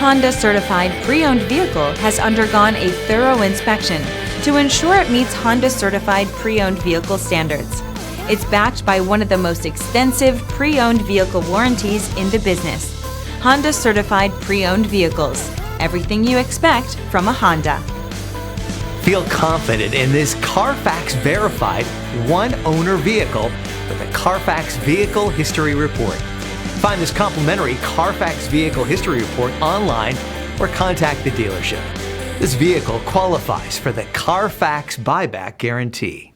Honda certified pre-owned vehicle has undergone a thorough inspection to ensure it meets Honda certified pre-owned vehicle standards. It's backed by one of the most extensive pre-owned vehicle warranties in the business. Honda certified pre-owned vehicles. Everything you expect from a Honda. Feel confident in this Carfax verified one-owner vehicle with a Carfax Vehicle History Report. Find this complimentary Carfax Vehicle History Report online or contact the dealership. This vehicle qualifies for the Carfax Buyback Guarantee.